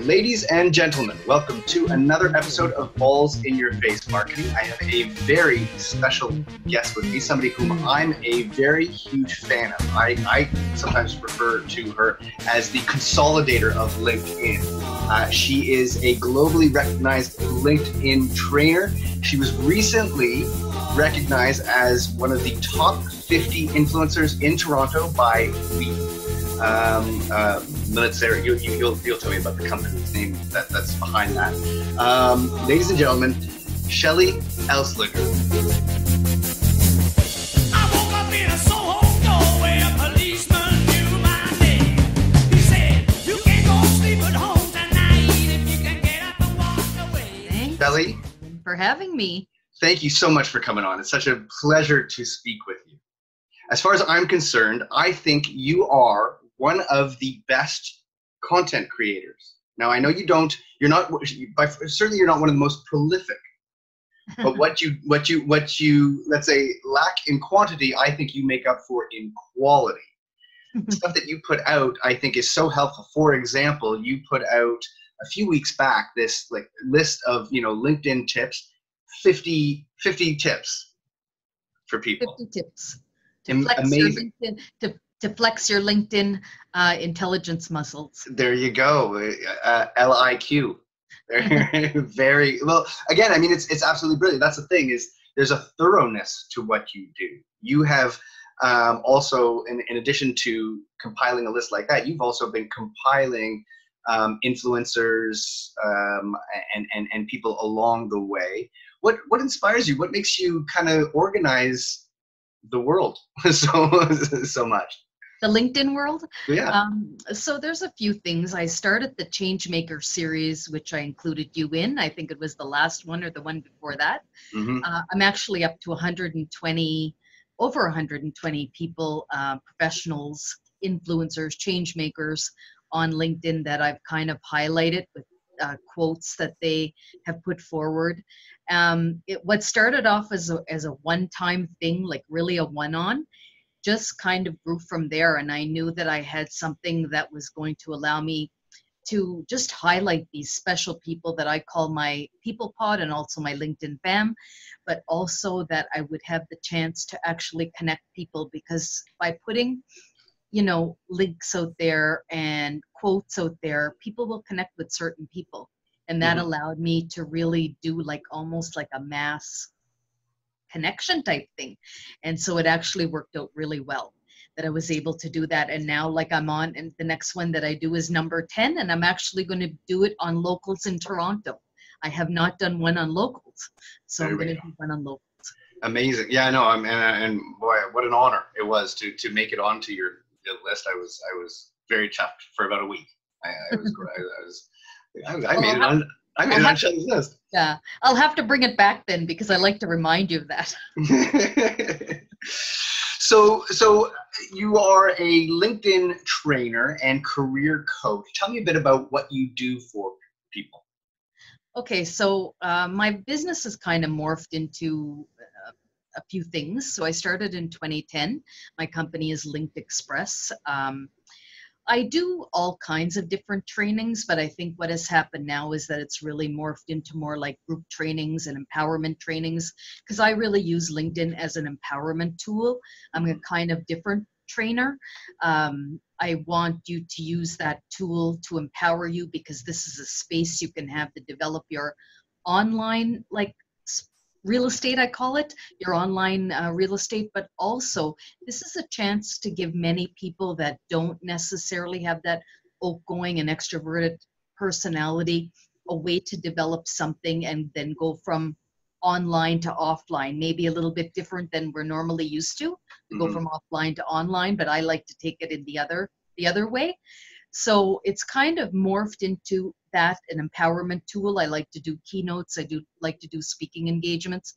Ladies and gentlemen, welcome to another episode of Balls in Your Face Marketing. I have a very special guest with me, somebody whom I'm a very huge fan of. I sometimes refer to her as the consolidator of LinkedIn. She is a globally recognized LinkedIn trainer. She was recently recognized as one of the top 50 influencers in Toronto by Millennial. You'll tell me about the company's name that's behind that. Ladies and gentlemen, Shelly Elslinger. I woke up in a Soho doorway, a policeman knew my name. He said, "You can't go sleep at home tonight if you can get up and walk away." Thanks Shelly, for having me. Thank you so much for coming on. It's such a pleasure to speak with you. As far as I'm concerned, I think you are one of the best content creators. Now, I know certainly you're not one of the most prolific, but what you, let's say, lack in quantity, I think you make up for in quality. The stuff that you put out, I think, is so helpful. For example, you put out a few weeks back this list of, LinkedIn tips, 50 tips for people. 50 tips. Amazing. To flex your LinkedIn intelligence muscles. There you go, LIQ. Very well. Again, I mean, it's absolutely brilliant. That's the thing, is there's a thoroughness to what you do. You have also, in addition to compiling a list like that, you've also been compiling influencers and people along the way. What inspires you? What makes you kind of organize the world so much? The LinkedIn world? Yeah. So there's a few things. I started the Changemaker series, which I included you in. I think it was the last one or the one before that. Mm-hmm. I'm actually up to over 120 people, professionals, influencers, changemakers on LinkedIn that I've kind of highlighted with quotes that they have put forward. What started off as a one-time thing, like really a one-on, just kind of grew from there. And I knew that I had something that was going to allow me to just highlight these special people that I call my people pod and also my LinkedIn fam, but also that I would have the chance to actually connect people, because by putting links out there and quotes out there, people will connect with certain people. And that allowed me to really do almost like a mass connection type thing. And so it actually worked out really well that I was able to do that. And now I'm on, and the next one that I do is number 10, and I'm actually going to do it on locals in Toronto. I have not done one on locals, so I'm going to do one on locals. Amazing. Yeah, I know. And boy, what an honor it was to make it onto your list. I was very chuffed for about a week. I made it on. I made it on Shelly's list. Yeah, I'll have to bring it back then, because I like to remind you of that. So you are a LinkedIn trainer and career coach. Tell me a bit about what you do for people. Okay, so my business has kind of morphed into a few things. So I started in 2010. My company is Linked Express. I do all kinds of different trainings, but I think what has happened now is that it's really morphed into more like group trainings and empowerment trainings, because I really use LinkedIn as an empowerment tool. I'm a kind of different trainer. I want you to use that tool to empower you, because this is a space you can have to develop your online, real estate, I call it, your online real estate, but also this is a chance to give many people that don't necessarily have that outgoing and extroverted personality a way to develop something and then go from online to offline, maybe a little bit different than we're normally used to go from offline to online, but I like to take it in the other way. So it's kind of morphed into that, an empowerment tool. I like to do keynotes. I do like to do speaking engagements,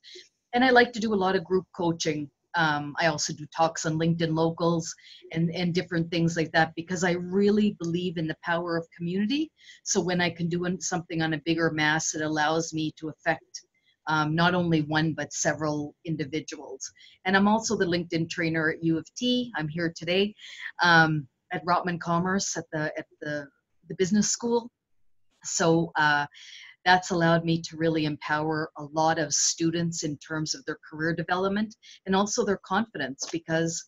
and I like to do a lot of group coaching. I also do talks on LinkedIn Locals and different things like that, because I really believe in the power of community. So when I can do something on a bigger mass, it allows me to affect not only one, but several individuals. And I'm also the LinkedIn trainer at U of T. I'm here today at Rotman Commerce at the business school. So that's allowed me to really empower a lot of students in terms of their career development and also their confidence, because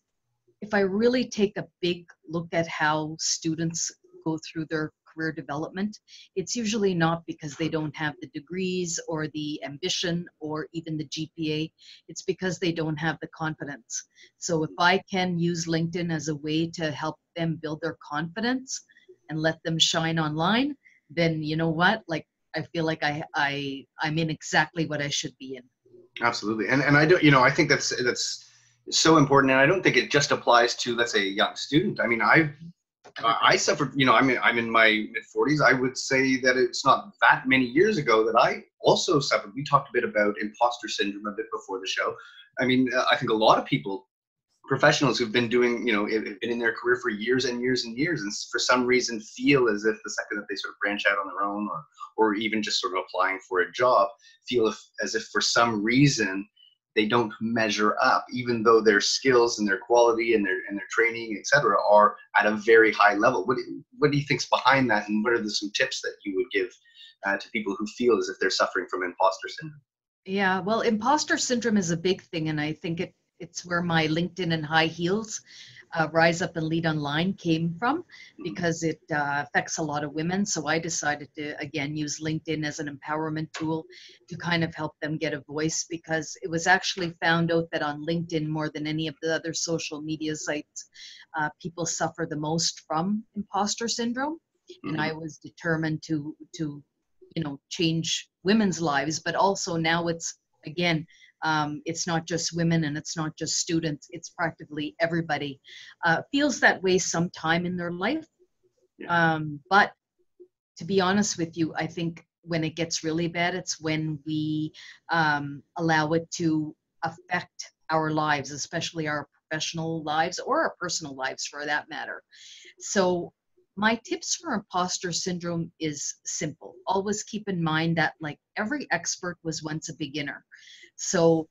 if I really take a big look at how students go through their career development, it's usually not because they don't have the degrees or the ambition or even the GPA. It's because they don't have the confidence. So if I can use LinkedIn as a way to help them build their confidence and let them shine online, then you know what? Like, I feel like I'm in exactly what I should be in. Absolutely. And I do, I think that's so important. And I don't think it just applies to, let's say, a young student. I mean, I suffered, I'm in my mid-40s. I would say that it's not that many years ago that I also suffered. We talked a bit about imposter syndrome a bit before the show. I mean, I think a lot of people, professionals who've been doing, have been in their career for years and years and years, and for some reason feel as if the second that they sort of branch out on their own, or even just sort of applying for a job, feel as if for some reason they don't measure up, even though their skills and their quality and their training, etc., are at a very high level. What do you think's behind that, and what are some tips that you would give to people who feel as if they're suffering from imposter syndrome? Yeah, well, imposter syndrome is a big thing, and I think it's where my LinkedIn and high heels, Rise Up and Lead Online came from, because it affects a lot of women. So I decided to, again, use LinkedIn as an empowerment tool to kind of help them get a voice, because it was actually found out that on LinkedIn, more than any of the other social media sites, people suffer the most from imposter syndrome. And I was determined to change women's lives, but also now it's, again, it's not just women and it's not just students, it's practically everybody feels that way sometime in their life. But to be honest with you, I think when it gets really bad, it's when we allow it to affect our lives, especially our professional lives or our personal lives for that matter. So my tips for imposter syndrome is simple. Always keep in mind that, like, every expert was once a beginner. So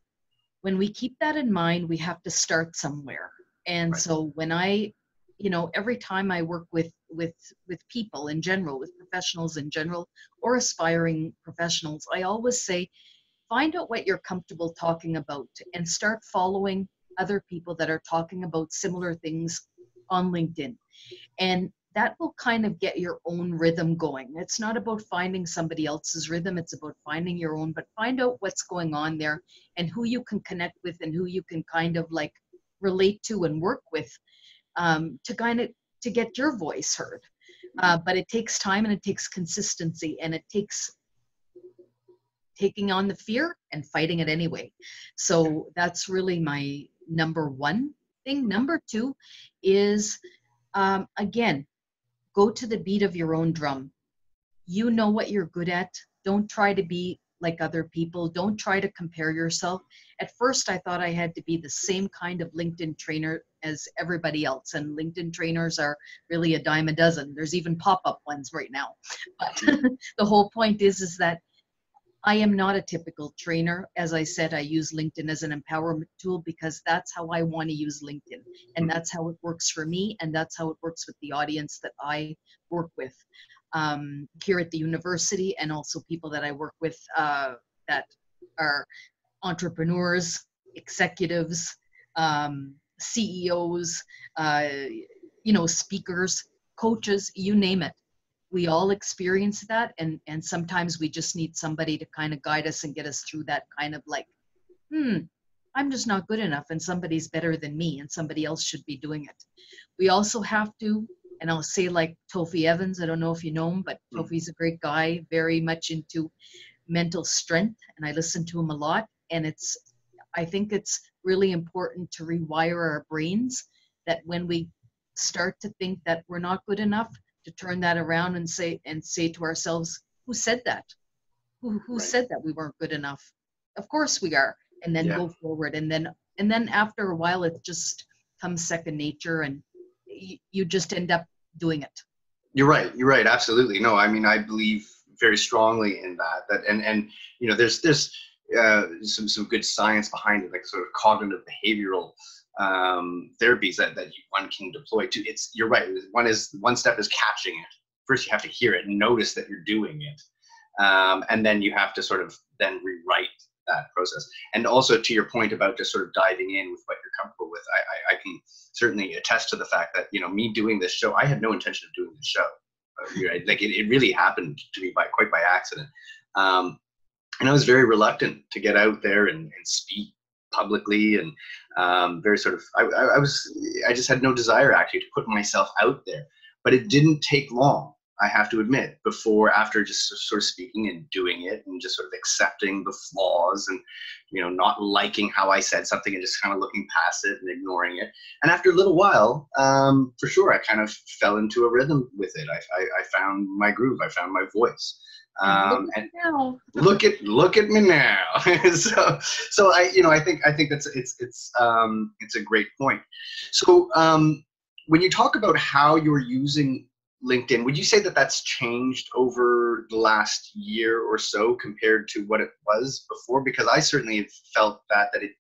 when we keep that in mind, we have to start somewhere. And so when every time I work with people in general, with professionals in general, or aspiring professionals, I always say, find out what you're comfortable talking about and start following other people that are talking about similar things on LinkedIn. And that will kind of get your own rhythm going. It's not about finding somebody else's rhythm, it's about finding your own, but find out what's going on there and who you can connect with and who you can kind of like relate to and work with to get your voice heard. But it takes time and it takes consistency, and it takes taking on the fear and fighting it anyway. So that's really my number one thing. Number two is, again, go to the beat of your own drum. You know what you're good at. Don't try to be like other people. Don't try to compare yourself. At first, I thought I had to be the same kind of LinkedIn trainer as everybody else. And LinkedIn trainers are really a dime a dozen. There's even pop-up ones right now. But the whole point is that I am not a typical trainer. As I said, I use LinkedIn as an empowerment tool because that's how I want to use LinkedIn. And that's how it works for me. And that's how it works with the audience that I work with here at the university, and also people that I work with that are entrepreneurs, executives, CEOs, speakers, coaches, you name it. We all experience that, and sometimes we just need somebody to kind of guide us and get us through that kind of like, I'm just not good enough and somebody's better than me and somebody else should be doing it. We also have to, and I'll say like Tofi Evans, I don't know if you know him, but Tofi's a great guy, very much into mental strength, and I listen to him a lot. And I think it's really important to rewire our brains, that when we start to think that we're not good enough, to turn that around and say to ourselves, who said that? Who said that we weren't good enough? Of course we are. And then go forward. And then after a while, it just comes second nature, and you just end up doing it. You're right. Absolutely. No, I mean, I believe very strongly in that, and there's some good science behind it, like sort of cognitive behavioral therapies that one can deploy to. You're right. One step is catching it, first you have to hear it and notice that you're doing it. And then you have to sort of then rewrite that process. And also to your point about just sort of diving in with what you're comfortable with, I can certainly attest to the fact that, you know, me doing this show, I had no intention of doing this show. Like it really happened to me quite by accident. And I was very reluctant to get out there and speak publicly, and very sort of, I just had no desire actually to put myself out there. But it didn't take long, I have to admit, after just sort of speaking and doing it and just sort of accepting the flaws and, you know, not liking how I said something and just kind of looking past it and ignoring it. And after a little while, for sure, I kind of fell into a rhythm with it. I found my groove. I found my voice. And look at me now. so I think that's it's a great point. So when you talk about how you're using LinkedIn, would you say that that's changed over the last year or so compared to what it was before? Because I certainly have felt that it,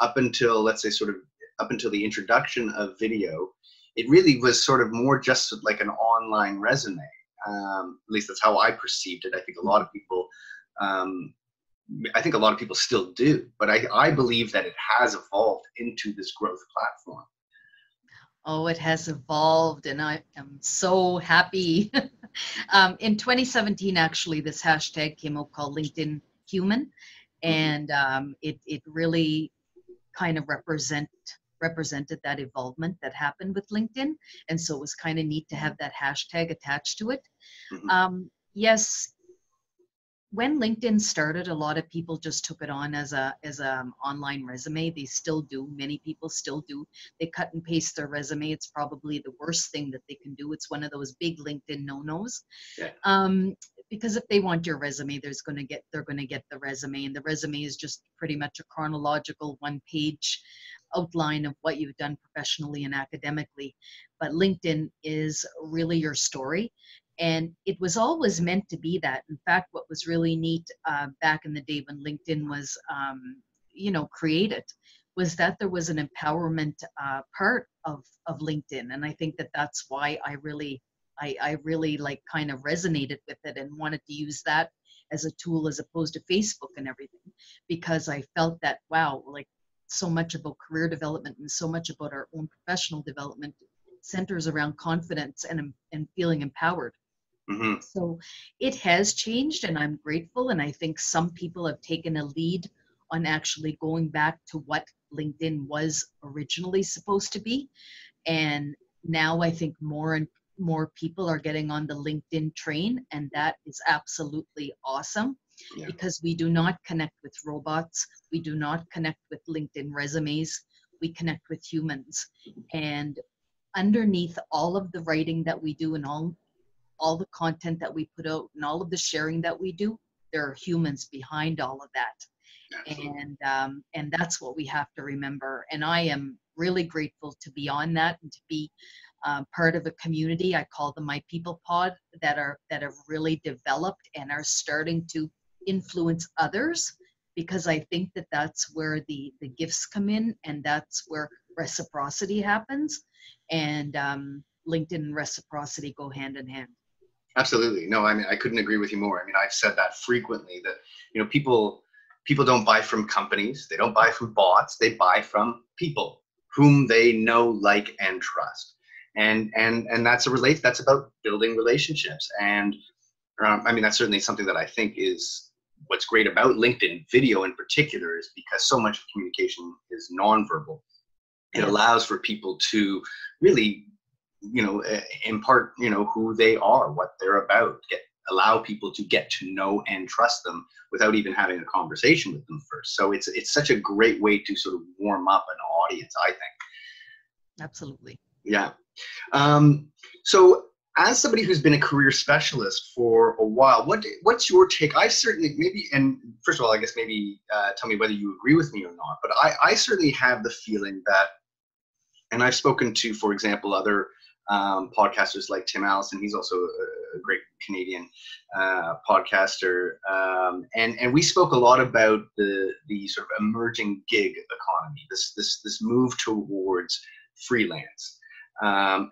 up until, let's say, sort of up until the introduction of video, it really was sort of more just like an online resume. At least that's how I perceived it. I think a lot of people, still do, but I believe that it has evolved into this growth platform. Oh, it has evolved, and I am so happy. In 2017, actually, this hashtag came out called LinkedIn Human, and it really kind of represented that evolvement that happened with LinkedIn, and so it was kind of neat to have that hashtag attached to it. Yes, when LinkedIn started, a lot of people just took it on as a online resume. They still do. Many people still do. They cut and paste their resume. It's probably the worst thing that they can do. It's one of those big LinkedIn no-nos. Yeah. Because if they want your resume, they're going to get the resume, and the resume is just pretty much a chronological one-page outline of what you've done professionally and academically. But LinkedIn is really your story. And it was always meant to be that. In fact, what was really neat back in the day when LinkedIn was, created, was that there was an empowerment part of LinkedIn. And I think that that's why I really like kind of resonated with it and wanted to use that as a tool as opposed to Facebook and everything, because I felt that, wow, like so much about career development and so much about our own professional development centers around confidence and feeling empowered. Mm-hmm. So it has changed, and I'm grateful. And I think some people have taken a lead on actually going back to what LinkedIn was originally supposed to be. And now I think more and more people are getting on the LinkedIn train, and that is absolutely awesome. Yeah. Because we do not connect with robots. We do not connect with LinkedIn resumes. We connect with humans. And underneath all of the writing that we do and all the content that we put out and all of the sharing that we do, there are humans behind all of that. Absolutely. And that's what we have to remember. And I am really grateful to be on that and to be part of a community. I call them my people pod, that have really developed and are starting to influence others, because I think that that's where the gifts come in, and that's where reciprocity happens. And LinkedIn and reciprocity go hand in hand. Absolutely. No, I mean, I couldn't agree with you more. I mean, I've said that frequently, that, you know, people don't buy from companies. They don't buy from bots. They buy from people whom they know, like, and trust. And that's about building relationships. And I mean, that's certainly something that I think is what's great about LinkedIn video in particular, is because so much of communication is nonverbal. It allows for people to really, impart, who they are, what they're about, allow people to get to know and trust them without even having a conversation with them first. So it's such a great way to sort of warm up an audience, I think. Absolutely. Yeah. So as somebody who's been a career specialist for a while, what's your take? I certainly, and first of all, I guess maybe tell me whether you agree with me or not, but I certainly have the feeling that, and I've spoken to, for example, other podcasters like Tim Allison. He's also a great Canadian podcaster, and we spoke a lot about the sort of emerging gig economy, this move towards freelance,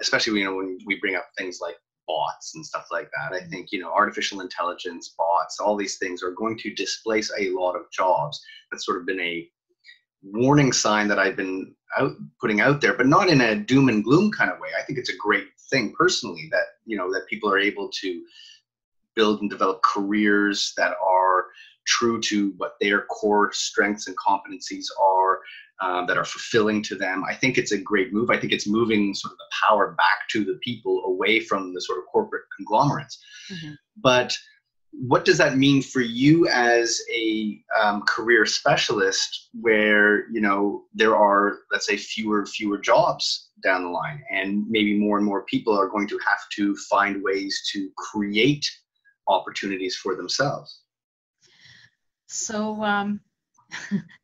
especially when we bring up things like bots and stuff like that. I think, artificial intelligence, bots, all these things are going to displace a lot of jobs. That's sort of been a warning sign that I've been putting out there, but not in a doom and gloom kind of way. I think it's a great thing personally that, that people are able to build and develop careers that are true to what their core strengths and competencies are, that are fulfilling to them. I think it's a great move. I think it's moving sort of the power back to the people, away from the sort of corporate conglomerates. Mm-hmm. But what does that mean for you as a career specialist where, there are, let's say, fewer jobs down the line, and maybe more and more people are going to have to find ways to create opportunities for themselves? So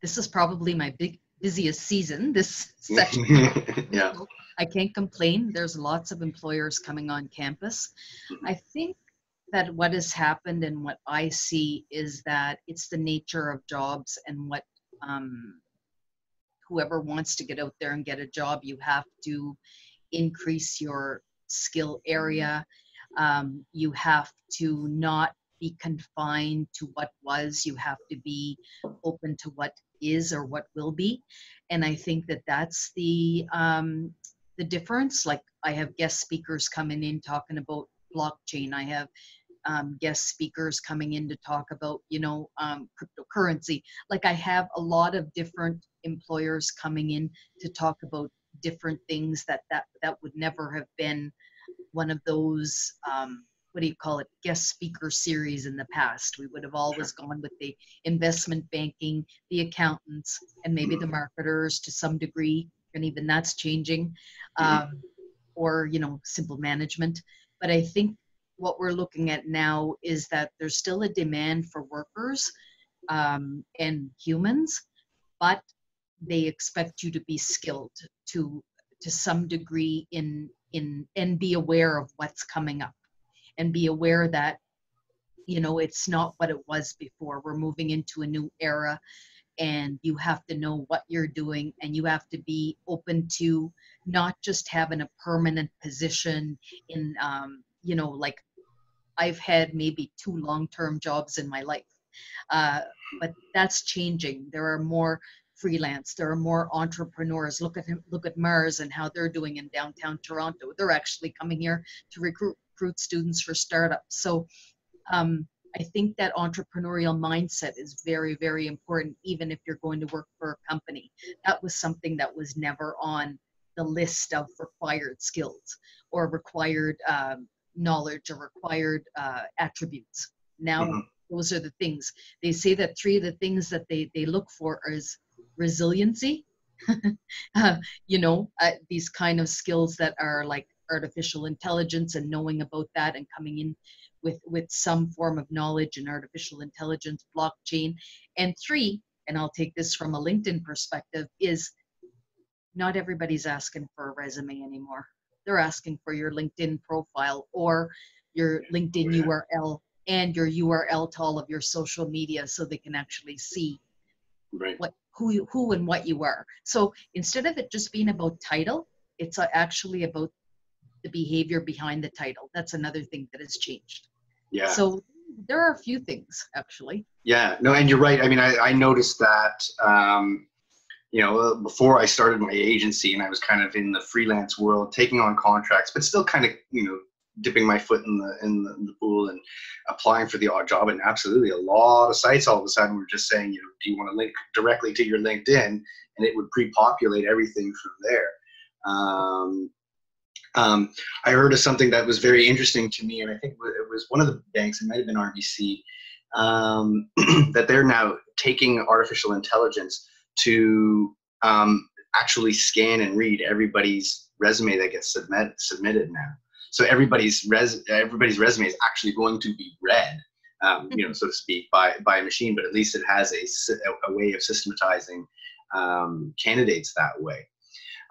this is probably my busiest season, this session. Yeah. I can't complain. There's lots of employers coming on campus. I think that what has happened and what I see is that it's the nature of jobs, and what whoever wants to get out there and get a job, you have to increase your skill area. You have to not be confined to what was. You have to be open to what is or what will be. And I think that that's the difference. Like, I have guest speakers coming in talking about blockchain. I have guest speakers coming in to talk about, cryptocurrency. Like, I have a lot of different employers coming in to talk about different things that would never have been one of those, what do you call it, guest speaker series in the past. We would have always gone with the investment banking, the accountants, and maybe the marketers to some degree, and even that's changing, or, simple management. But I think what we're looking at now is that there's still a demand for workers and humans, but they expect you to be skilled to some degree in and be aware of what's coming up, and be aware that, it's not what it was before. We're moving into a new era, and you have to know what you're doing, and you have to be open to not just having a permanent position in, like, I've had maybe 2 long-term jobs in my life, but that's changing. There are more freelance. There are more entrepreneurs. Look at Mars and how they're doing in downtown Toronto. They're actually coming here to recruit students for startups. So I think that entrepreneurial mindset is very, very important, even if you're going to work for a company. That was something that was never on the list of required skills or required knowledge or required attributes. Now, those are the things. They say that 3 of the things that they look for is resiliency, these kind of skills that are like artificial intelligence and knowing about that and coming in with some form of knowledge in artificial intelligence, blockchain. And 3, and I'll take this from a LinkedIn perspective, is not everybody's asking for a resume anymore. They're asking for your LinkedIn profile or your LinkedIn URL and your URL to all of your social media, so they can actually see who and what you are. So instead of it just being about title, it's actually about the behavior behind the title. That's another thing that has changed. Yeah. So there are a few things, actually. Yeah, no, and you're right. I mean, I noticed that, before I started my agency and I was kind of in the freelance world, taking on contracts, but still kind of, dipping my foot in the pool and applying for the odd job. And absolutely, a lot of sites all of a sudden were just saying, do you want to link directly to your LinkedIn? And it would pre-populate everything from there. I heard of something that was very interesting to me, and I think it was one of the banks, it might have been RBC, that they're now taking artificial intelligence to actually scan and read everybody's resume that gets submitted now. So everybody's resume is actually going to be read, so to speak, by a machine, but at least it has a way of systematizing candidates that way.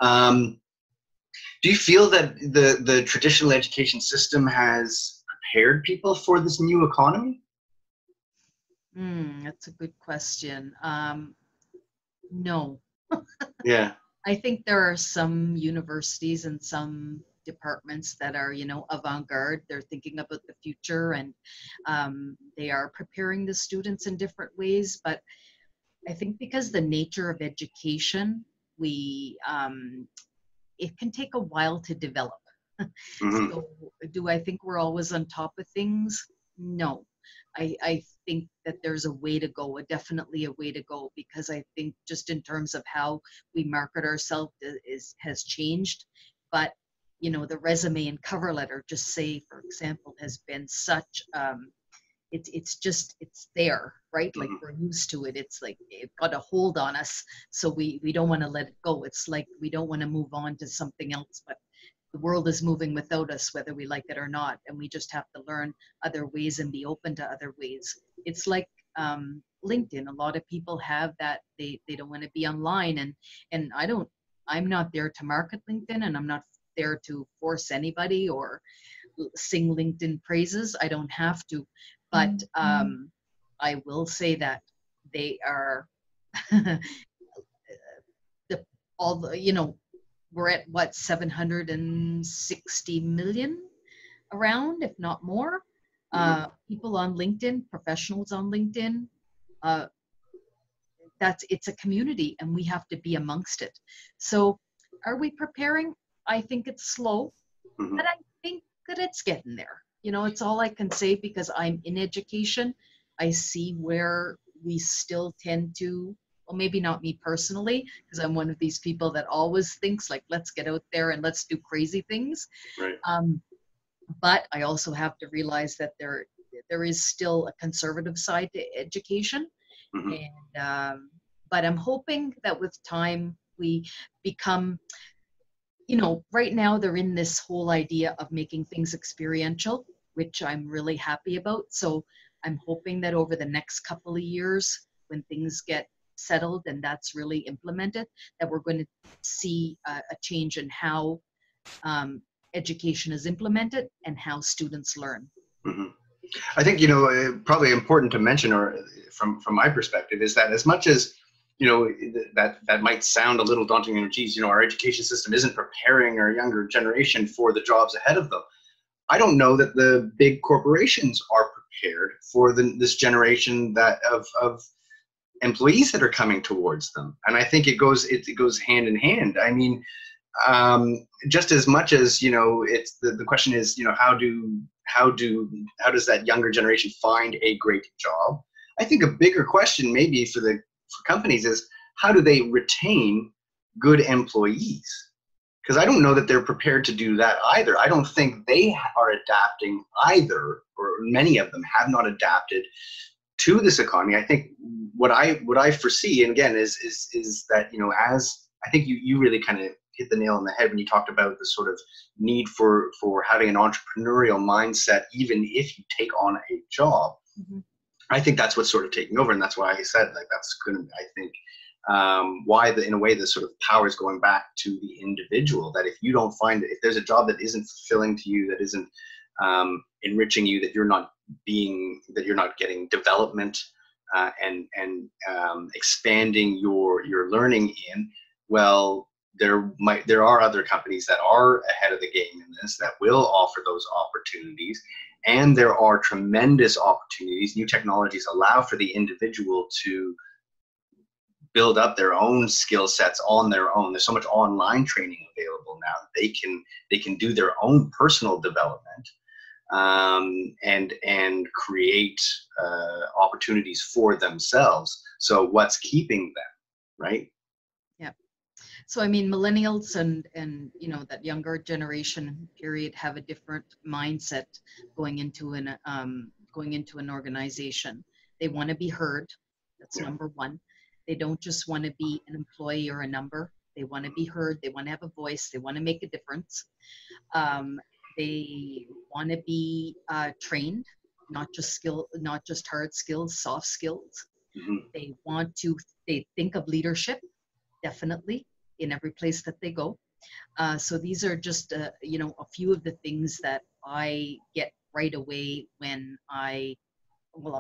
Do you feel that the traditional education system has prepared people for this new economy? That's a good question. No. Yeah. I think there are some universities and some departments that are, you know, avant-garde. They're thinking about the future, and they are preparing the students in different ways. But I think because the nature of education, we it can take a while to develop. Mm-hmm. So do I think we're always on top of things? No. I think that there's a way to go, definitely a way to go, because I think just in terms of how we market ourselves has changed. But, you know, the resume and cover letter, just say, for example, has been such, it's there, right? Like, we're used to it. It's like it got a hold on us. So we don't want to let it go. It's like we don't want to move on to something else, but the world is moving without us, whether we like it or not, and we just have to learn other ways and be open to other ways. It's like LinkedIn. A lot of people have that they don't want to be online, and I'm not there to market LinkedIn, and I'm not there to force anybody or sing LinkedIn praises. I don't have to, but I will say that they are all the, you know, we're at what, 760 million around, if not more, people on LinkedIn, professionals on LinkedIn. It's a community, and we have to be amongst it. So are we preparing? I think it's slow, but I think that it's getting there. You know, it's all I can say, because I'm in education. I see where we still tend to, well, maybe not me personally, because I'm one of these people that always thinks like, let's get out there and let's do crazy things. Right. But I also have to realize that there is still a conservative side to education. And but I'm hoping that with time we become, you know, right now they're in this whole idea of making things experiential, which I'm really happy about. So I'm hoping that over the next couple of years, when things get settled and that's really implemented, that we're going to see a change in how education is implemented and how students learn. I think, you know, probably important to mention, or from my perspective, is that as much as, you know, that might sound a little daunting, and geez, you know, our education system isn't preparing our younger generation for the jobs ahead of them. I don't know that the big corporations are prepared for this generation of employees that are coming towards them, and I think it goes hand in hand. I mean, just as much as, you know, it's the question is, you know, how does that younger generation find a great job? I think a bigger question maybe for companies is, how do they retain good employees? Because I don't know that they're prepared to do that either. I don't think they are adapting either, or many of them have not adapted to this economy. I think what I foresee, and again, is that, you know, as I think you really kind of hit the nail on the head when you talked about the sort of need for having an entrepreneurial mindset, even if you take on a job. I think that's what's sort of taking over, and that's why I said, like, that's going to, I think, why in a way the sort of power is going back to the individual. That if you don't find, if there's a job that isn't fulfilling to you, that isn't enriching you, that you're not getting development and expanding your learning in, well, there are other companies that are ahead of the game in this, that will offer those opportunities. And there are tremendous opportunities. New technologies allow for the individual to build up their own skill sets on their own. There's so much online training available now. They can do their own personal development and create opportunities for themselves. So what's keeping them, right? Yeah. So I mean, millennials and you know, that younger generation period have a different mindset going into an organization. They want to be heard. That's number one. They don't just want to be an employee or a number. They want to be heard. They want to have a voice. They want to make a difference. They want to be trained, not just hard skills, soft skills. They think of leadership, definitely, in every place that they go. So these are just, you know, a few of the things that I get right away when I'm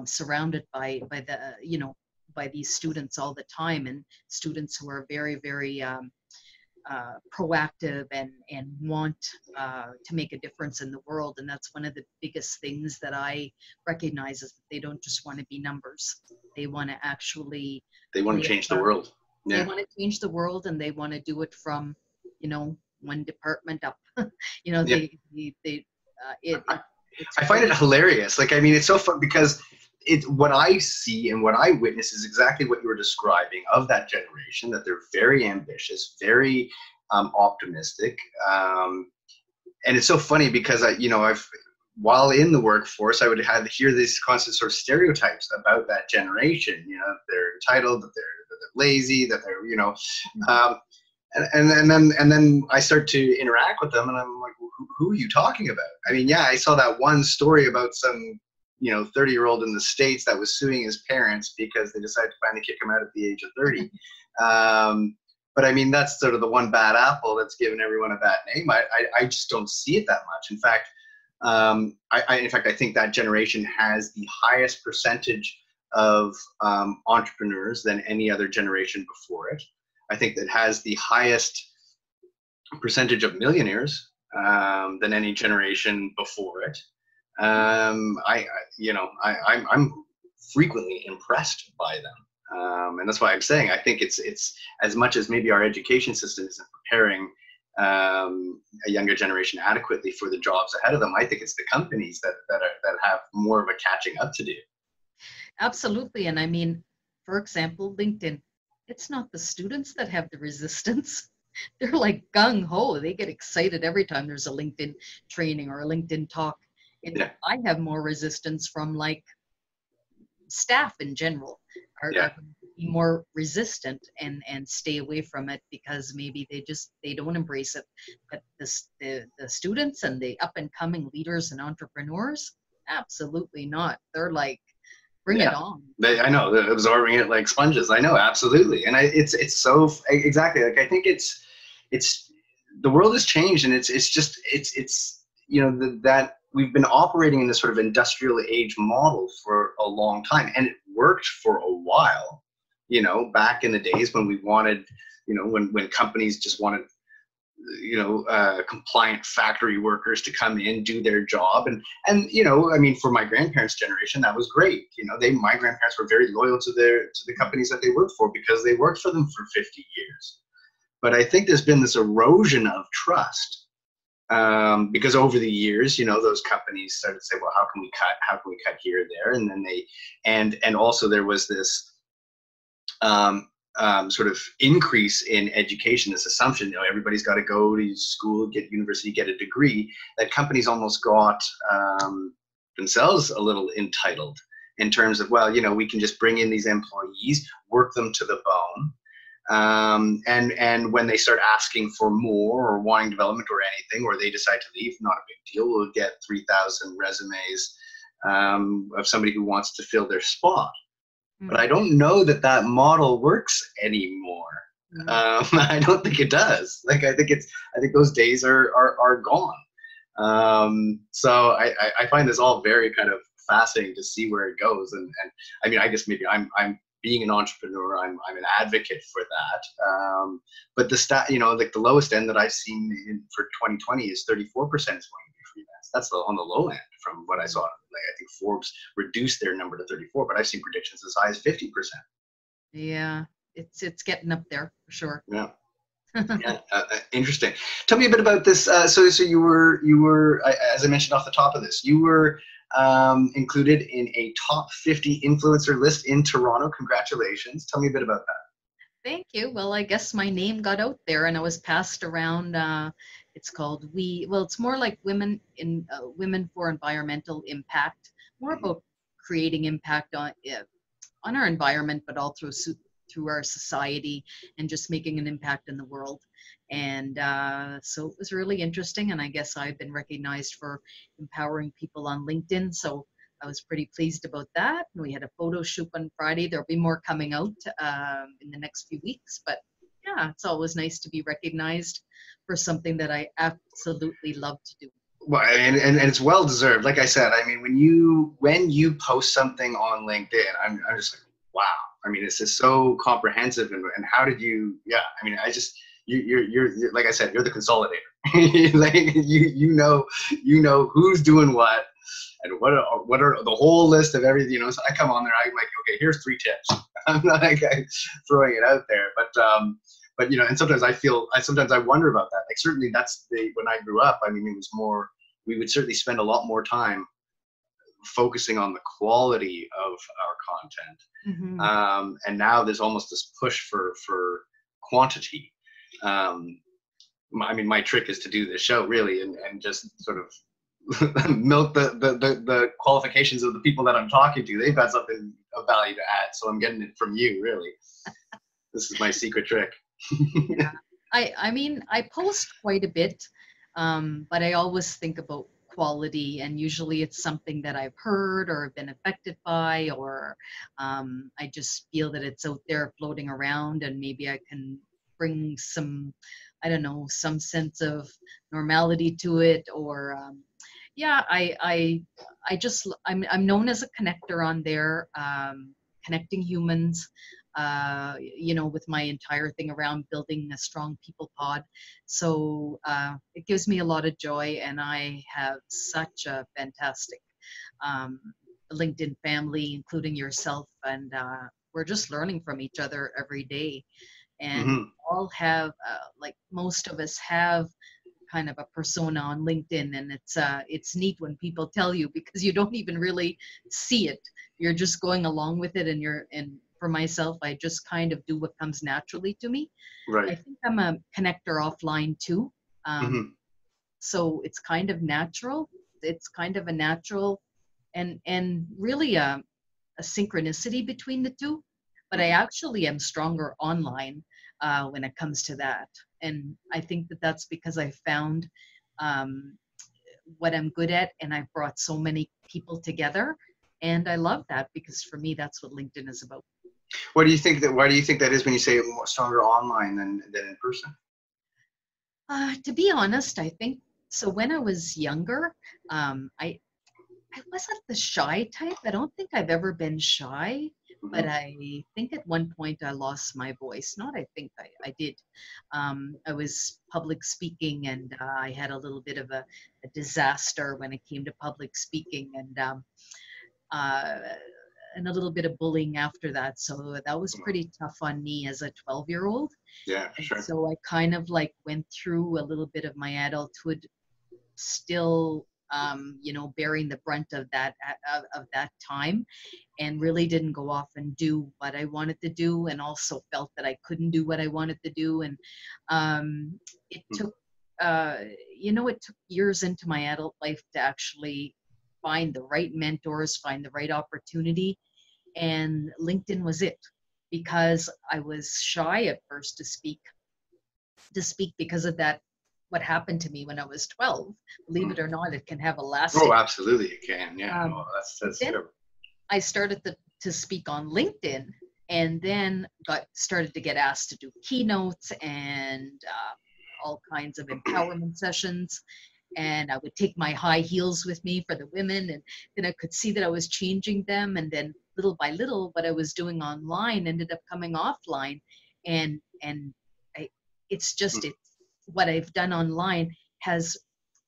surrounded by the, you know, by these students all the time, and students who are very, very proactive and want to make a difference in the world. And that's one of the biggest things that I recognize, is that they don't just want to be numbers. They want to actually, they want to change the world. Yeah. They want to change the world, and they want to do it from, one department up. Yeah. I find really it hilarious. Like, I mean, it's so fun because what I see and what I witness is exactly what you were describing of that generation, that they're very ambitious, very optimistic. And it's so funny because while in the workforce, I would hear these constant sort of stereotypes about that generation. They're entitled, that they're lazy, that they're, and then I start to interact with them, and I'm like, who are you talking about? I mean, yeah, I saw that one story about some 30-year-old in the States that was suing his parents because they decided to finally kick him out at the age of 30. But I mean, that's sort of the one bad apple that's given everyone a bad name. I just don't see it that much. In fact, I think that generation has the highest percentage of entrepreneurs than any other generation before it. I think that has the highest percentage of millionaires than any generation before it. I'm frequently impressed by them, and that's why I'm saying I think it's as much as maybe our education system isn't preparing a younger generation adequately for the jobs ahead of them. I think it's the companies that have more of a catching up to do. Absolutely, and I mean, for example, LinkedIn. It's not the students that have the resistance. They're like gung ho. They get excited every time there's a LinkedIn training or a LinkedIn talk. Yeah. I have more resistance from like staff in general are be more resistant and stay away from it because maybe they don't embrace it. But the students and the up and coming leaders and entrepreneurs, absolutely not. They're like, bring it on. I know, they're absorbing it like sponges. I know, absolutely. And it's so exactly like, I think it's the world has changed, and it's that we've been operating in this sort of industrial age model for a long time, and it worked for a while, back in the days when we wanted, when companies just wanted compliant factory workers to come in, do their job. And I mean, for my grandparents' generation, that was great. My grandparents were very loyal to the companies that they worked for because they worked for them for 50 years. But I think there's been this erosion of trust because over the years, those companies started to say, well, how can we cut here or there? And then and also there was this sort of increase in education, this assumption, everybody's got to go to school, get university, get a degree, that companies almost got themselves a little entitled in terms of, well, we can just bring in these employees, work them to the bone. And when they start asking for more or wanting development or anything, or they decide to leave, not a big deal. We'll get 3,000 resumes of somebody who wants to fill their spot. But I don't know that model works anymore. I don't think it does. Like, I think those days are gone. So I find this all very kind of fascinating to see where it goes. And I mean, I guess maybe I'm being an entrepreneur, I'm an advocate for that. But the like the lowest end that I've seen for 2020 is 34% is going to be freelance. That's on the low end from what I saw. Like, I think Forbes reduced their number to 34, but I've seen predictions as high as 50%. Yeah, it's getting up there for sure. Yeah. Yeah, interesting. Tell me a bit about this. So you were, as I mentioned off the top of this, you were included in a top 50 influencer list in Toronto. Congratulations. Tell me a bit about that. Thank you. Well, I guess my name got out there and I was passed around. It's called it's more like Women for Environmental Impact, more about creating impact on our environment, but all through our society and just making an impact in the world. And so it was really interesting. And I guess I've been recognized for empowering people on LinkedIn. So I was pretty pleased about that. And we had a photo shoot on Friday. There'll be more coming out in the next few weeks. But yeah, it's always nice to be recognized for something that I absolutely love to do. Well, and it's well deserved. Like I said, I mean, when you post something on LinkedIn, I'm just like, wow. I mean, it's just so comprehensive. And how did you? Yeah, I mean, you're like I said, you're the consolidator. Like you know who's doing what, and what are the whole list of everything. You know, so I come on there, I'm like, okay, here's 3 tips. I'm not like throwing it out there, but you know, and sometimes I wonder about that. Like certainly when I grew up, I mean, it was more, we would certainly spend a lot more time focusing on the quality of our content. Mm-hmm. And now there's almost this push for quantity. I mean, my trick is to do this show really and just sort of milk the qualifications of the people that I'm talking to. They've got something of value to add, so I'm getting it from you, really. This is my secret trick. Yeah. I mean, I post quite a bit, but I always think about quality, and usually it's something that I've heard or been affected by, or I just feel that it's out there floating around, and maybe I can bring some, I don't know, some sense of normality to it, or yeah, I'm known as a connector on there, connecting humans, you know, with my entire thing around building a strong people pod. So it gives me a lot of joy, and I have such a fantastic LinkedIn family, including yourself, and we're just learning from each other every day. And all have, like most of us have, kind of a persona on LinkedIn, and it's neat when people tell you, because you don't even really see it. You're just going along with it, and for myself, I just kind of do what comes naturally to me. Right. I think I'm a connector offline too. So it's kind of natural. It's kind of a natural and really a synchronicity between the two. But I actually am stronger online when it comes to that. And I think that that's because I found what I'm good at, and I've brought so many people together. And I love that, because for me, that's what LinkedIn is about. Why do you think that is when you say more stronger online than in person? To be honest, I think so. When I was younger, I wasn't the shy type. I don't think I've ever been shy, but I think at one point I lost my voice. Not I think, I did. I was public speaking, and I had a little bit of a disaster when it came to public speaking, and a little bit of bullying after that. So that was pretty tough on me as a 12-year-old. Yeah, sure. So I kind of like went through a little bit of my adulthood still, you know, bearing the brunt of that time, and really didn't go off and do what I wanted to do, and also felt that I couldn't do what I wanted to do. And it took, you know, it took years into my adult life to actually find the right mentors, find the right opportunity. And LinkedIn was it, because I was shy at first to speak because of that, what happened to me when I was 12. Believe it or not, it can have a lasting. Oh, absolutely, it can. Yeah, that's terrible. I started to speak on LinkedIn, and then started to get asked to do keynotes and all kinds of empowerment sessions. And I would take my high heels with me for the women, and then I could see that I was changing them. And then little by little, what I was doing online ended up coming offline. And it's just, what I've done online has,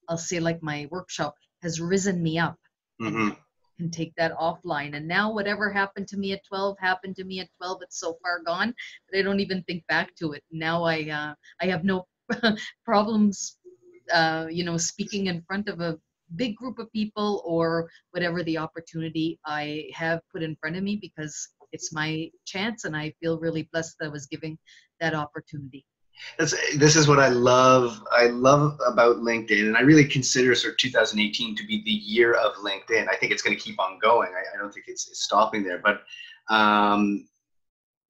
I'll say, like my workshop has risen me up, and can take that offline. And now whatever happened to me at 12 happened to me at 12. It's so far gone that I don't even think back to it. Now I have no problems, you know, speaking in front of a big group of people, or whatever the opportunity I have put in front of me, because it's my chance, and I feel really blessed that I was giving that opportunity. This is what I love about LinkedIn, and I really consider sort of 2018 to be the year of LinkedIn. I think it's going to keep on going. I don't think it's stopping there, but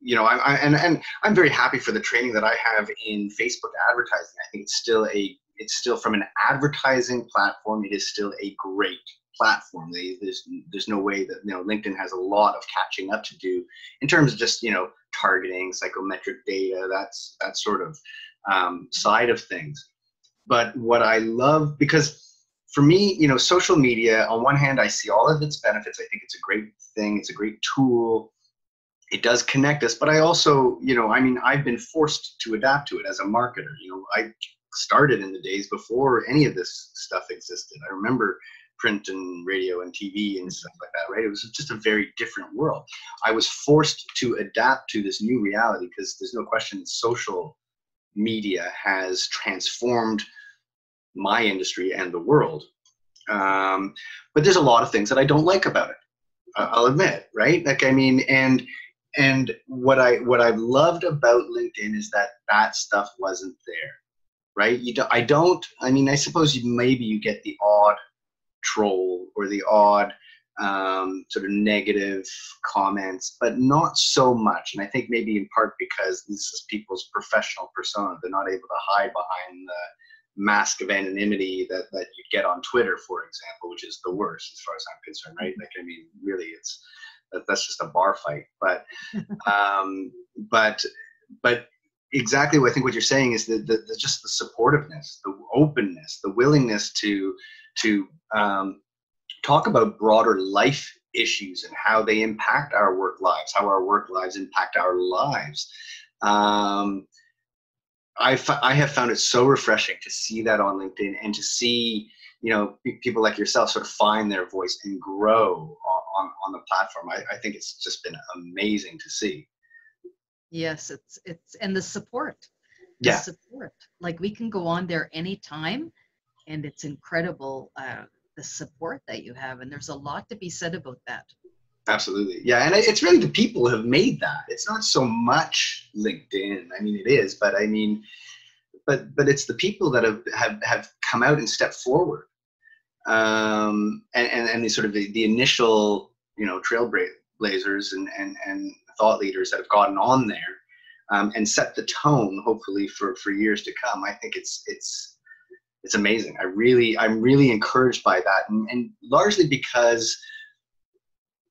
you know, I'm very happy for the training that I have in Facebook advertising. I think it's still from an advertising platform, it is still a great platform. There's no way that, you know, LinkedIn has a lot of catching up to do in terms of just, you know, targeting, psychometric data, that's that sort of side of things. But what I love, because for me, you know, social media, on one hand, I see all of its benefits. I think it's a great thing. It's a great tool. it does connect us, but I also, I mean, I've been forced to adapt to it as a marketer. I started in the days before any of this stuff existed. I remember print and radio and TV and stuff like that, right? It was just a very different world. I was forced to adapt to this new reality because there's no question social media has transformed my industry and the world. But there's a lot of things that I don't like about it. I'll admit, right? Like, I mean, and what I've loved about LinkedIn is that stuff wasn't there, right? I mean, I suppose maybe you get the odd troll or the odd sort of negative comments, but not so much. And I think maybe in part because this is people's professional persona. They're not able to hide behind the mask of anonymity that you get on Twitter, for example, which is the worst as far as I'm concerned, right? Like, I mean, really, that's just a bar fight. But but exactly what I think what you're saying is the just the supportiveness, the openness, the willingness to talk about broader life issues and how they impact our work lives, how our work lives impact our lives. I have found it so refreshing to see that on LinkedIn and to see, people like yourself sort of find their voice and grow on the platform. I think it's just been amazing to see. Yes, it's and the support. Yeah. Support. Like, we can go on there anytime, and it's incredible the support that you have, and there's a lot to be said about that. Absolutely. Yeah. And it's really the people who have made that. It's not so much LinkedIn. I mean, it is, but I mean, but it's the people that have come out and stepped forward. And the sort of the initial, trailblazers and thought leaders that have gotten on there and set the tone, hopefully for years to come. I think it's amazing. I'm really encouraged by that. And largely because,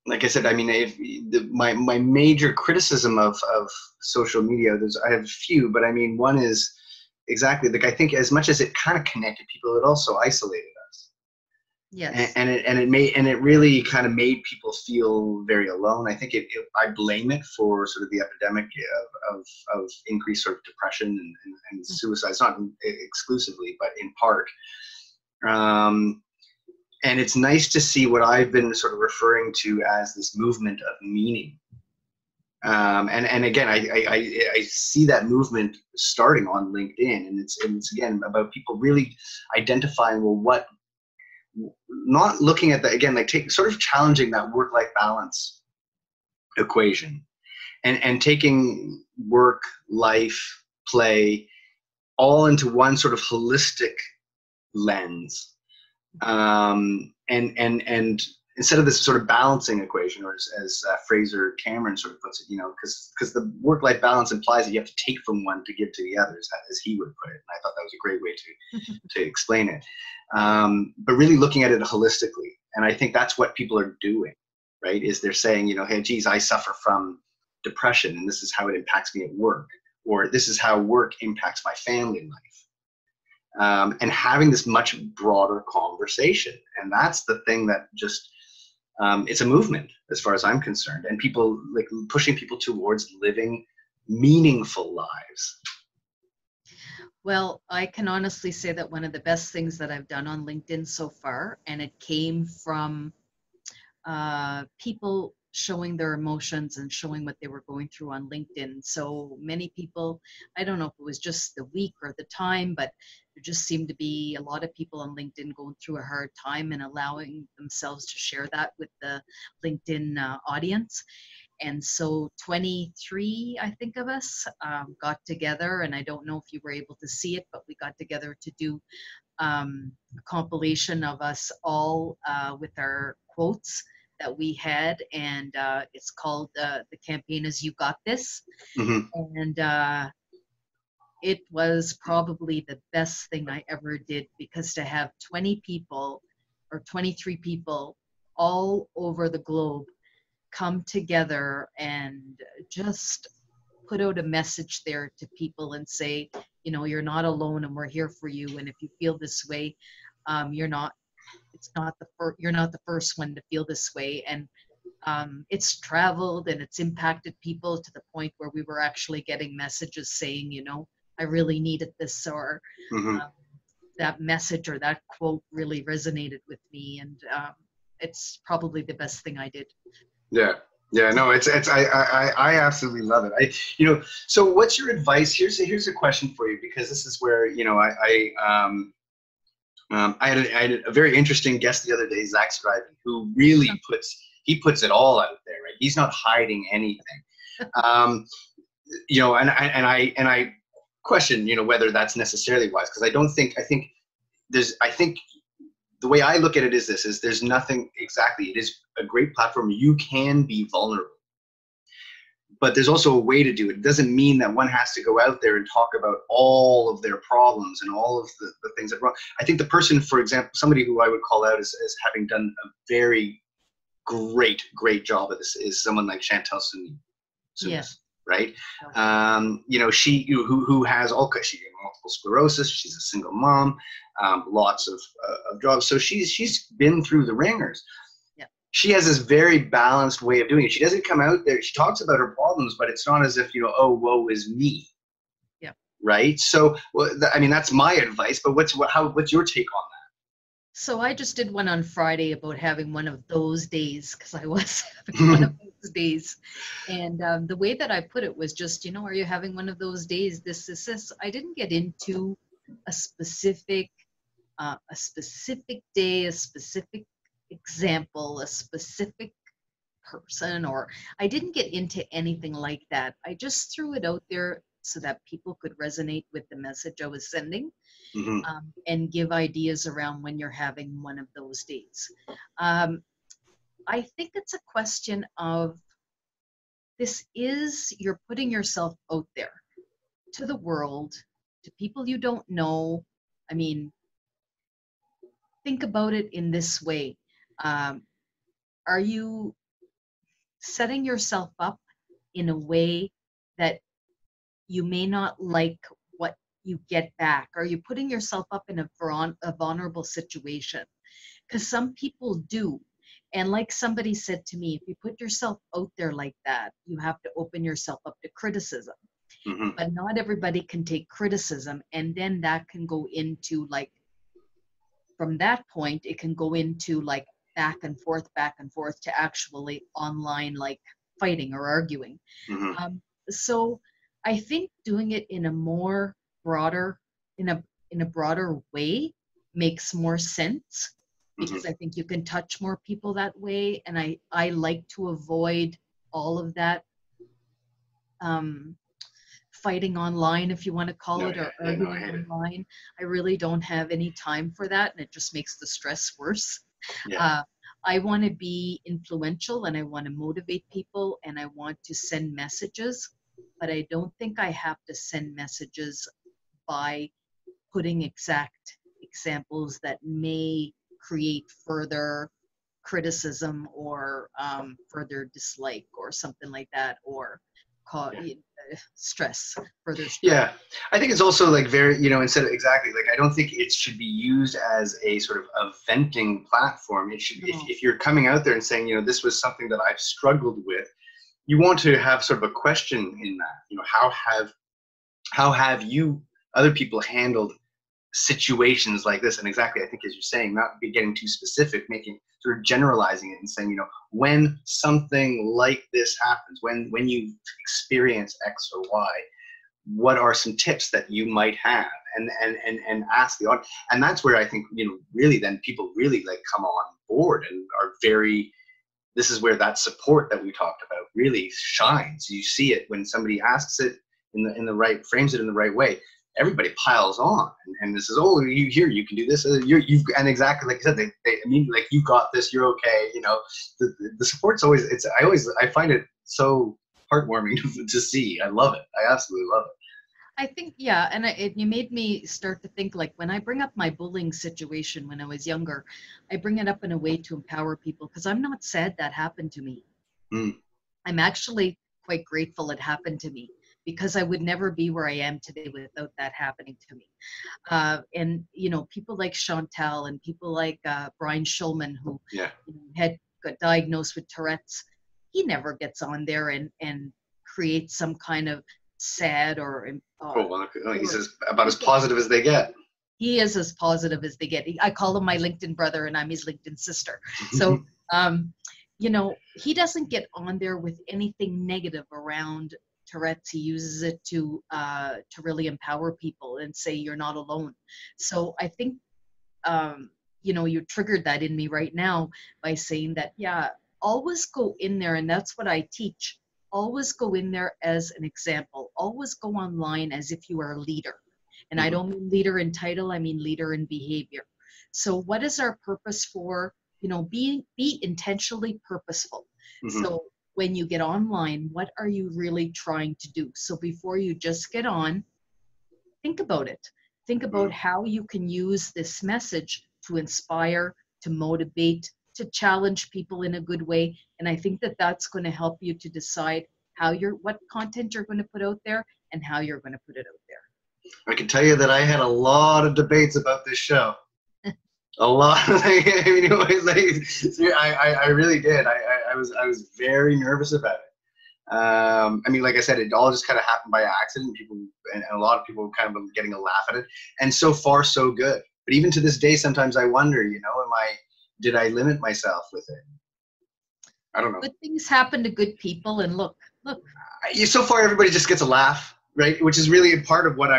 like I said, I mean, my major criticism of social media, I have a few, but I mean, one is exactly, like, I think as much as it kind of connected people, it also isolated us. Yes. And it really kind of made people feel very alone. I think I blame it for sort of the epidemic of increased sort of depression and suicide. It's not exclusively, but in part. And it's nice to see what I've been sort of referring to as this movement of meaning. And again, I see that movement starting on LinkedIn, and it's again about people really identifying, well, not looking at that again, like sort of challenging that work-life balance equation, and taking work, life, play all into one sort of holistic lens. And instead of this sort of balancing equation, or as Fraser Cameron sort of puts it, because the work-life balance implies that you have to take from one to give to the other, as he would put it. And I thought that was a great way to explain it. But really looking at it holistically. And I think that's what people are doing, right? Is they're saying, hey, geez, I suffer from depression, and this is how it impacts me at work, or this is how work impacts my family life. And having this much broader conversation. And that's the thing that just, it's a movement as far as I'm concerned, and people like pushing people towards living meaningful lives. Well, I can honestly say that one of the best things that I've done on LinkedIn so far, and it came from people showing their emotions and showing what they were going through on LinkedIn. So many people, I don't know if it was just the week or the time, but there just seemed to be a lot of people on LinkedIn going through a hard time and allowing themselves to share that with the LinkedIn audience. And so 23, I think, of us got together, and I don't know if you were able to see it, but we got together to do a compilation of us all with our quotes that we had, and it's called the campaign is You Got This. Mm-hmm. And it was probably the best thing I ever did, because to have 20 people or 23 people all over the globe come together and just put out a message there to people and say, you're not alone, and we're here for you, and if you feel this way, you're not the first one to feel this way. And It's traveled and it's impacted people to the point where we were actually getting messages saying, you know, I really needed this, or Mm-hmm. that message or that quote really resonated with me. And it's probably the best thing I did. Yeah. Yeah, no, I absolutely love it. So what's your advice? Here's a question for you, because this is where, I had a very interesting guest the other day, Zach Scriven, who really puts it all out there, right? He's not hiding anything. And I question, whether that's necessarily wise, because I think the way I look at it is there's nothing exactly. It is a great platform. You can be vulnerable, but there's also a way to do it. It doesn't mean that one has to go out there and talk about all of their problems and all of the things that are wrong. I think the person, for example, somebody who I would call out as having done a very great job at this is someone like Chantal Sumis. Yes. Right? She who has she multiple sclerosis. She's a single mom, lots of jobs. So she's been through the ringers. Yeah. She has this very balanced way of doing it. She doesn't come out there. She talks about her problems, but it's not as if, oh, woe is me. Yeah. Right. So, that's my advice. But what's your take on that? So I just did one on Friday about having one of those days, because I was having one of those days. And the way that I put it was just, are you having one of those days? This. I didn't get into a specific day, a specific example, a specific person, or I didn't get into anything like that. I just threw it out there so that people could resonate with the message I was sending. Mm-hmm. And give ideas around when you're having one of those days. I think it's a question of you're putting yourself out there to the world, to people you don't know. I mean, think about it in this way. Are you setting yourself up in a way that you may not like what you get back? Are you putting yourself up in a vulnerable situation? Because some people do. And like somebody said to me, if you put yourself out there like that, you have to open yourself up to criticism. Mm-hmm. But not everybody can take criticism. And then that can go into from that point, it can go into back and forth to actually online, fighting or arguing. Mm-hmm. So I think doing it in a more broader way makes more sense, because Mm-hmm. I think you can touch more people that way. And I like to avoid all of that fighting online, if you want to call it, or arguing online. I really don't have any time for that, and it just makes the stress worse. Yeah. I want to be influential, and I want to motivate people, and I want to send messages, but I don't think I have to send messages by putting exact examples that may create further criticism or further dislike or something like that, or cause further stress. Yeah, I think it's also very, instead of exactly, I don't think it should be used as a sort of a venting platform. It should, if you're coming out there and saying, this was something that I've struggled with, you want to have sort of a question in that. How have you, other people, handled situations like this? And exactly, I think, as you're saying, not be getting too specific, making sort of generalizing it and saying, when something like this happens, when you experience X or Y, what are some tips that you might have, and ask the audience. And that's where I think, really then people really come on board and are very, this is where that support that we talked about really shines. You see it when somebody asks it in the right, frames it in the right way. Everybody piles on, and this is, oh, you can do this. And exactly like you said, they immediately, you got this, you're okay. The support's always, I find it so heartwarming to see. I love it. I absolutely love it. I think, yeah, and you made me start to think, when I bring up my bullying situation when I was younger, I bring it up in a way to empower people, because I'm not sad that happened to me. Mm. I'm actually quite grateful it happened to me, because I would never be where I am today without that happening to me. And, people like Chantal and people like Brian Schulman, who got diagnosed with Tourette's, he never gets on there and creates some kind of sad or Oh, well, he's about as positive as they get. He is as positive as they get. I call him my LinkedIn brother, and I'm his LinkedIn sister. So, you know, he doesn't get on there with anything negative around Tourette's. He uses it to really empower people and say you're not alone. So I think, you know, you triggered that in me right now by saying that, yeah, always go in there, and that's what I teach. Always go in there as an example. Always go online as if you are a leader. And I don't mean leader in title, I mean leader in behavior. So what is our purpose for, you know, be intentionally purposeful. So when you get online, what are you really trying to do? So before you just get on, think about it. Think about how you can use this message to inspire, to motivate, to challenge people in a good way. And I think that that's going to help you to decide what content you're going to put out there and how you're going to put it out there. I can tell you that I had a lot of debates about this show. A lot. I mean, it was like, I really did. I was very nervous about it. I mean, like I said, it all just kind of happened by accident. People and a lot of people kind of getting a laugh at it. And so far, so good. But even to this day, sometimes I wonder, you know, did I limit myself with it? I don't know. Good things happen to good people, and look. So far, everybody just gets a laugh, right? Which is really a part of what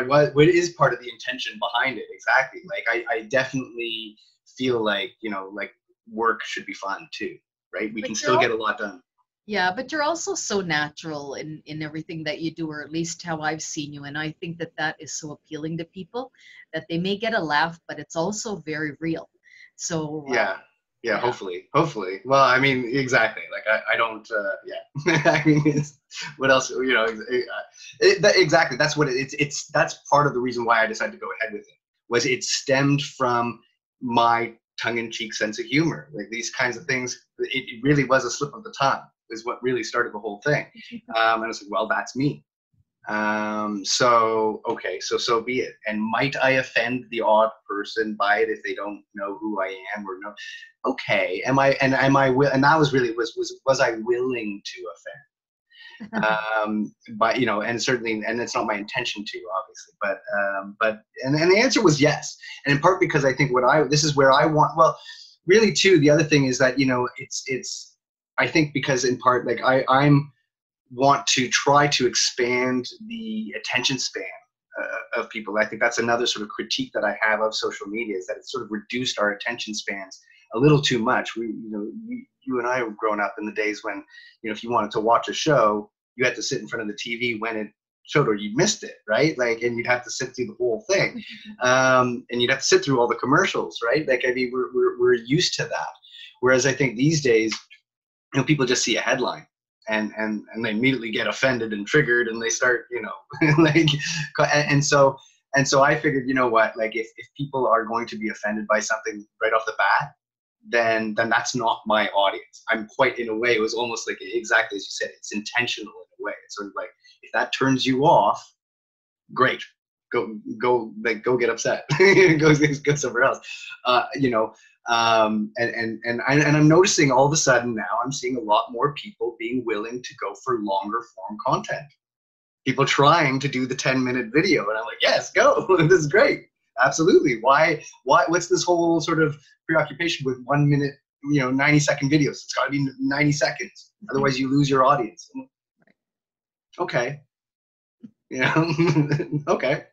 is part of the intention behind it. Exactly. Like I definitely feel like, you know, like work should be fun too, right? We can still get a lot done. Yeah, but you're also so natural in everything that you do, or at least how I've seen you. And I think that that is so appealing to people that they may get a laugh, but it's also very real. So yeah, hopefully. Well, I mean, exactly. Like I don't. I mean, what else? You know, exactly. That's what that's part of the reason why I decided to go ahead with it. Was it stemmed from my tongue-in-cheek sense of humor? Like these kinds of things. It really was a slip of the tongue. Is what really started the whole thing. And I was like, well, that's me. So be it. And might I offend the odd person by it if they don't know who I am or know? Okay. And that was really was I willing to offend? But you know, and certainly, and it's not my intention to, obviously. But the answer was yes. And in part because I think this is where I want. Well, really too. The other thing is that, you know, it's. I think because in part, like I'm want to try to expand the attention span of people. I think that's another sort of critique that I have of social media, is that it's sort of reduced our attention spans a little too much. You and I have grown up in the days when, you know, if you wanted to watch a show, you had to sit in front of the TV when it showed, or you missed it, right? Like, and you'd have to sit through the whole thing, and you'd have to sit through all the commercials, right? Like, I mean, we're used to that. Whereas I think these days, you know, people just see a headline and they immediately get offended and triggered, and they start, you know, like, and so I figured, you know what, like if people are going to be offended by something right off the bat, then that's not my audience. I'm quite, in a way, it was almost like, exactly as you said, it's intentional in a way. It's sort of like, if that turns you off, great, go get upset, go somewhere else, you know. And I'm noticing all of a sudden now I'm seeing a lot more people being willing to go for longer form content. People trying to do the 10-minute video, and I'm like, yes, go. This is great. Absolutely. Why? What's this whole sort of preoccupation with 1 minute, you know, 90-second videos? It's got to be 90 seconds. Otherwise, you lose your audience. Okay. You know. Okay.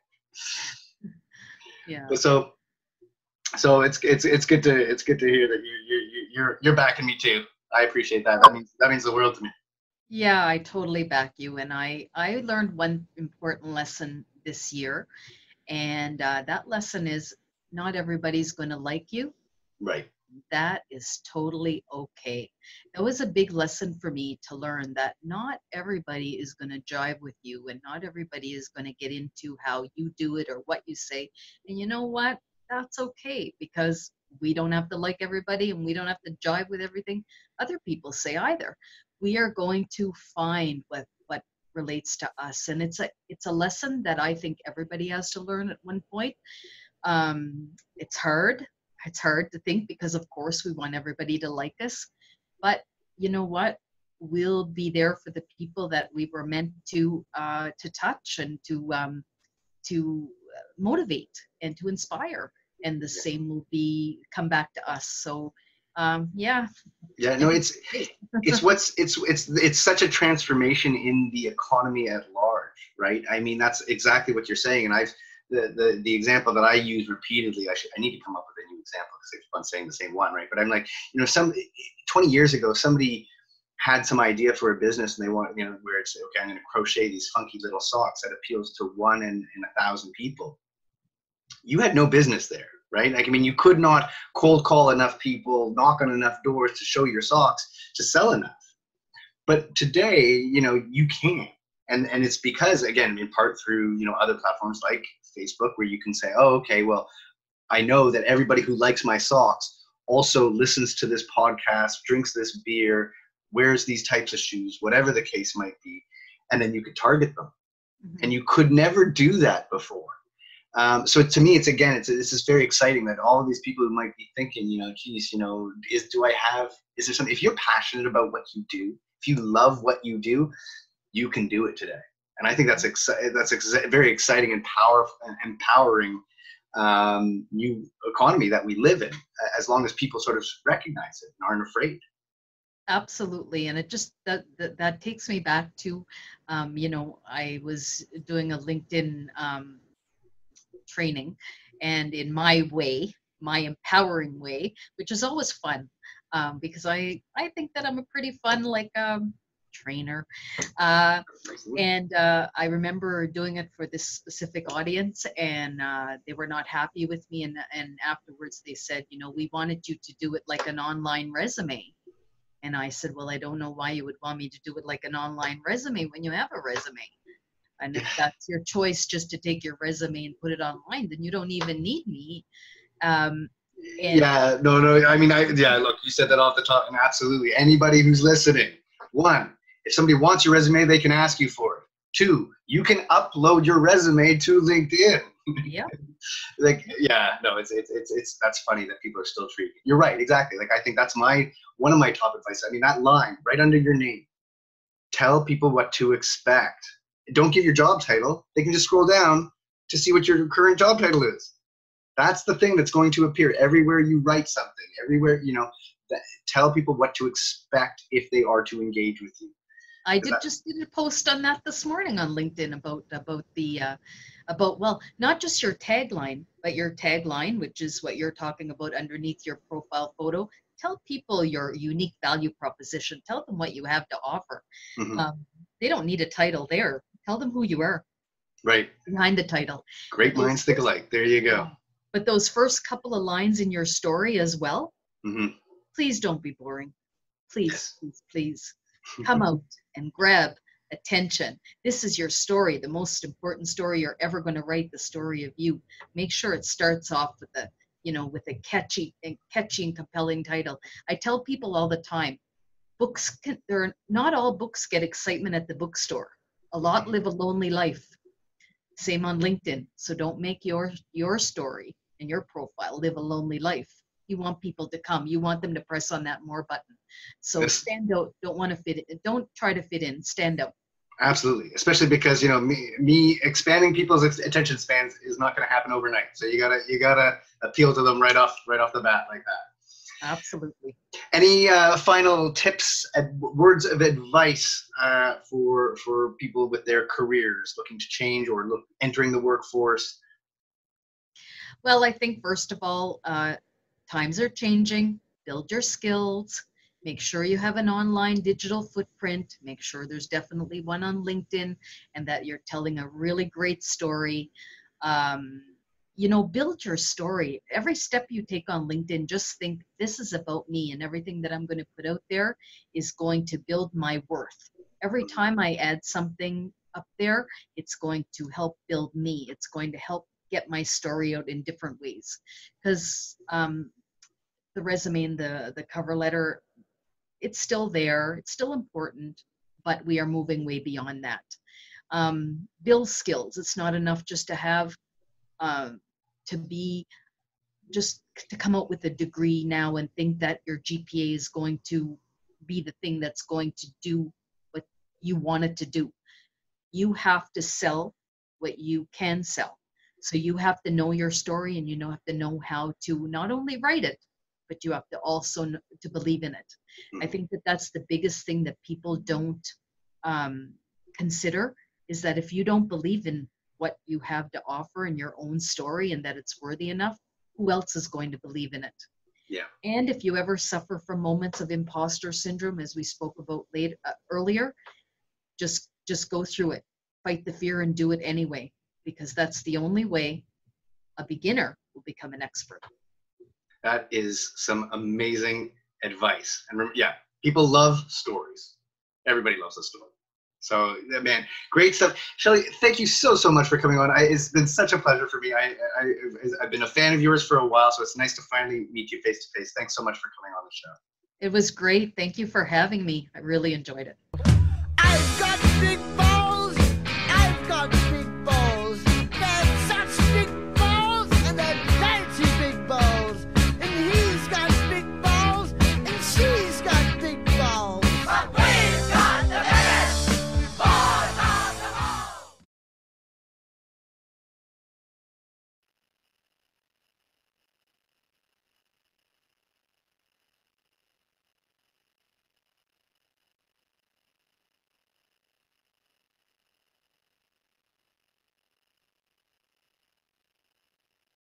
Yeah. So it's good to hear that you're backing me too. I appreciate that. That means the world to me. Yeah, I totally back you. And I learned one important lesson this year, and that lesson is not everybody's going to like you. Right. That is totally okay. That was a big lesson for me to learn, that not everybody is going to jive with you, and not everybody is going to get into how you do it or what you say. And you know what? That's okay, because we don't have to like everybody, and we don't have to jive with everything other people say either. We are going to find what relates to us, and it's a lesson that I think everybody has to learn at one point. It's hard. It's hard to think, because of course we want everybody to like us, but you know what? we'll be there for the people that we were meant to touch and to motivate and to inspire, and the same will come back to us. So yeah. No, it's such a transformation in the economy at large, right? I mean, that's exactly what you're saying. And the example that I use repeatedly, I need to come up with a new example because I keep on saying the same one, right? But I'm like, 20 years ago, somebody had some idea for a business and they want, where it's, okay, I'm going to crochet these funky little socks that appeals to 1 in 1,000 people. You had no business there, right? Like, I mean, you could not cold call enough people, knock on enough doors to show your socks to sell enough. But today, you can. And it's because, again, in part through, other platforms like Facebook, where you can say, oh, okay, well, I know that everybody who likes my socks also listens to this podcast, drinks this beer, wears these types of shoes, whatever the case might be. And then you could target them. Mm-hmm. And you could never do that before. So to me, this is very exciting that all of these people who might be thinking, geez, is there something, if you're passionate about what you do, if you love what you do, you can do it today. And I think that's very exciting and powerful and empowering new economy that we live in, as long as people sort of recognize it and aren't afraid. Absolutely. And it just, that takes me back to, I was doing a LinkedIn training, and in my way, my empowering way, which is always fun, because I think that I'm a pretty fun trainer, and I remember doing it for this specific audience, and they were not happy with me, and afterwards they said, we wanted you to do it like an online resume. And I said, well, I don't know why you would want me to do it like an online resume when you have a resume. And if that's your choice, just to take your resume and put it online, then you don't even need me. I mean, look, you said that off the top, and absolutely. Anybody who's listening, 1, if somebody wants your resume, they can ask you for it. 2, you can upload your resume to LinkedIn. Yeah. It's that's funny that people are still treating. You're right, exactly. Like, I think that's one of my top advice. I mean, that line right under your name, tell people what to expect. Don't give your job title. They can just scroll down to see what your current job title is. That's the thing that's going to appear everywhere you write something, everywhere, tell people what to expect if they are to engage with you. I just did a post on that this morning on LinkedIn about well, not just your tagline, but your tagline, which is what you're talking about underneath your profile photo. Tell people your unique value proposition. Tell them what you have to offer. Mm-hmm. They don't need a title there. Tell them who you are. Right. Behind the title. Great minds think alike. There you go. But those first couple of lines in your story as well, mm-hmm. Please don't be boring. Please, please, please. Come out and grab attention. This is your story, the most important story you're ever going to write, the story of you. Make sure it starts off with a catchy and compelling title. I tell people all the time, not all books get excitement at the bookstore. A lot live a lonely life. Same on LinkedIn. So don't make your story and your profile live a lonely life. You want people to come. You want them to press on that more button. So stand out. Don't try to fit in. Stand out. Absolutely, especially because me expanding people's attention spans is not going to happen overnight. So you gotta appeal to them right off the bat like that. Absolutely. Any final tips and words of advice for people with their careers looking to change or entering the workforce? Well, I think first of all, times are changing. Build your skills. Make sure you have an online digital footprint. Make sure there's definitely one on LinkedIn and that you're telling a really great story. Build your story. Every step you take on LinkedIn, just think, this is about me, and everything that I'm going to put out there is going to build my worth. Every time I add something up there, it's going to help build me. It's going to help get my story out in different ways. Because the resume and the cover letter, it's still there, it's still important, but we are moving way beyond that. Build skills. It's not enough just to have, to come out with a degree now and think that your GPA is going to be the thing that's going to do what you want it to do. You have to sell what you can sell. So you have to know your story, and you have to know how to not only write it, but you have to also to believe in it. I think that that's the biggest thing that people don't consider, is that if you don't believe in what you have to offer in your own story and that it's worthy enough, who else is going to believe in it? Yeah. And if you ever suffer from moments of imposter syndrome, as we spoke about earlier, just go through it. Fight the fear and do it anyway, because that's the only way a beginner will become an expert. That is some amazing advice. And yeah, people love stories. Everybody loves a story. So, man, great stuff. Shelley, thank you so much for coming on. It's been such a pleasure for me. I've been a fan of yours for a while, so it's nice to finally meet you face to face. Thanks so much for coming on the show. It was great. Thank you for having me. I really enjoyed it. I've got big balls. I've got